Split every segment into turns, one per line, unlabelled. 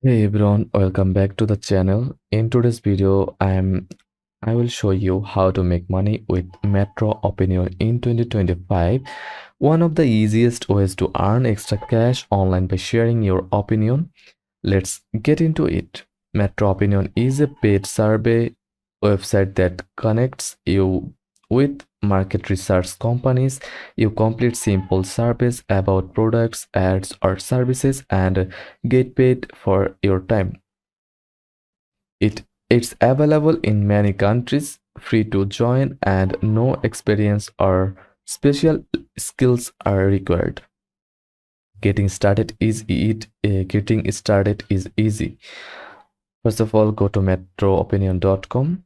Hey everyone, welcome back to the channel. In today's video, I will show you how to make money with MetroOpinion in 2025. One of the easiest ways to earn extra cash online by sharing your opinion. Let's get into it. MetroOpinion is a paid survey website that connects you with market research companies. You complete simple surveys about products, ads, or services and get paid for your time. It's available in many countries, free to join, and no experience or special skills are required. Getting started is easy. First of all, go to metroopinion.com,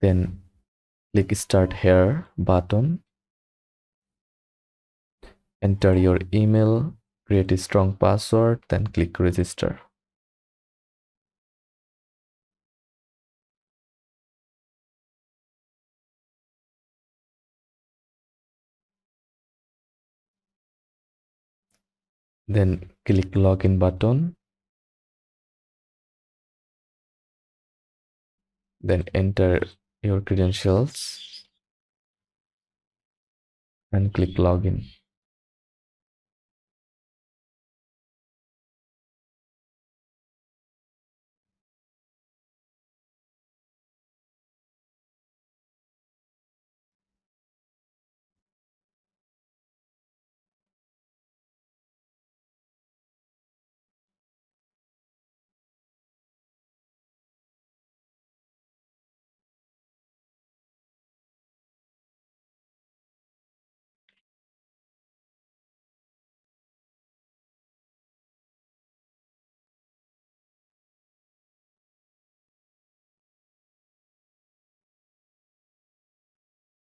then click start here button, enter your email, create a strong password, then click register. Then click login button, then enter your credentials and click login.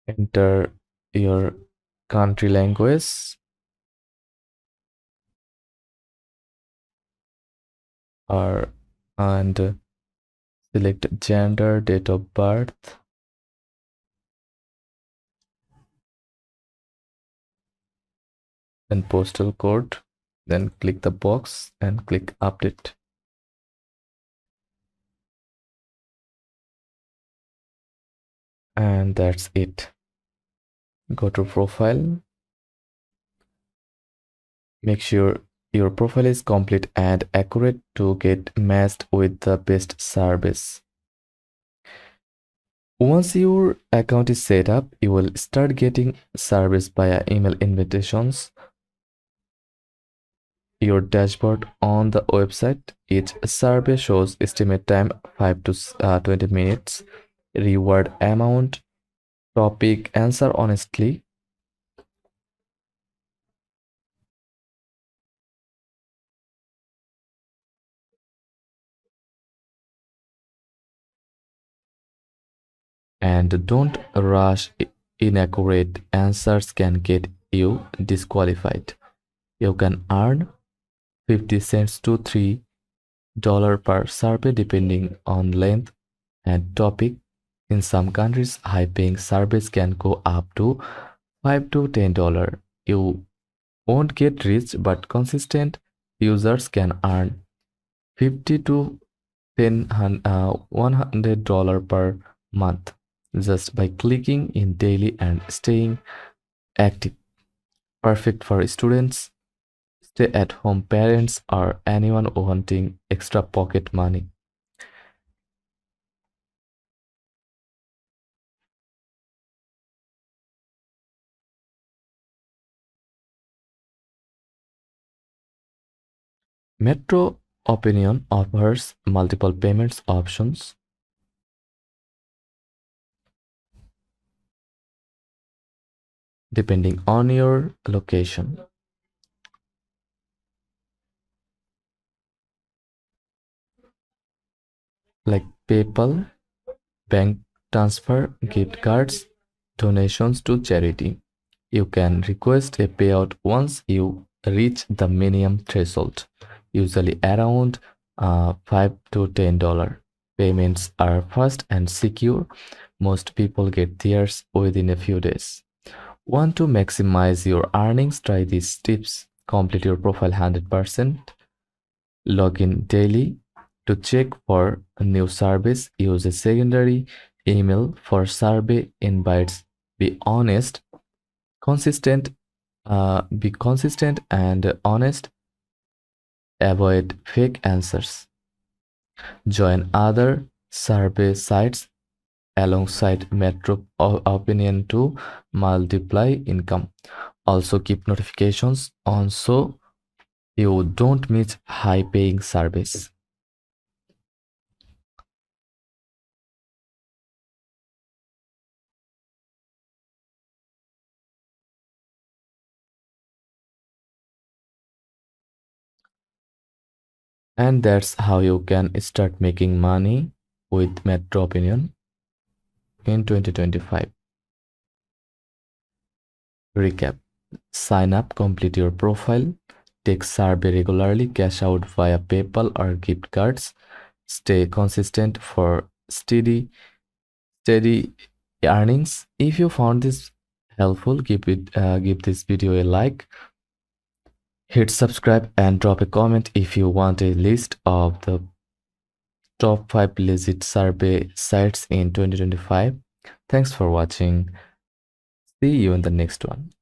Enter your country language or and select gender, date of birth, then postal code, then click the box and click update. And that's it. Go to profile. Make sure your profile is complete and accurate to get matched with the best service. Once your account is set up, you will start getting service via email invitations. Your dashboard on the website. Each survey shows estimate time 5 to 20 minutes, reward amount, topic, answer honestly, and don't rush. Inaccurate answers can get you disqualified. You can earn 50 cents to $3 per survey depending on length and topic. In some countries, high-paying surveys can go up to $5 to $10. You won't get rich, but consistent users can earn 50 to $100 per month just by clicking in daily and staying active. Perfect for students, stay-at-home parents, or anyone wanting extra pocket money. Metro Opinion offers multiple payments options depending on your location, like PayPal, bank transfer, gift cards, donations to charity. You can request a payout once you reach the minimum threshold, usually around $5 to $10. Payments are fast and secure. Most people get theirs within a few days. Want to maximize your earnings? Try these tips. Complete your profile 100%. Log in daily. To check for a new service, use a secondary email for survey invites. Be honest, consistent, be consistent and honest. Avoid fake answers. Join other survey sites alongside MetroOpinion to multiply income. Also keep notifications on so you don't miss high paying service. And that's how you can start making money with MetroOpinion in 2025. Recap. Sign up, complete your profile, take survey regularly, cash out via PayPal or gift cards, stay consistent for steady earnings. If you found this helpful, give this video a like, hit subscribe and drop a comment if you want a list of the top 5 legit survey sites in 2025. Thanks for watching. See you in the next one.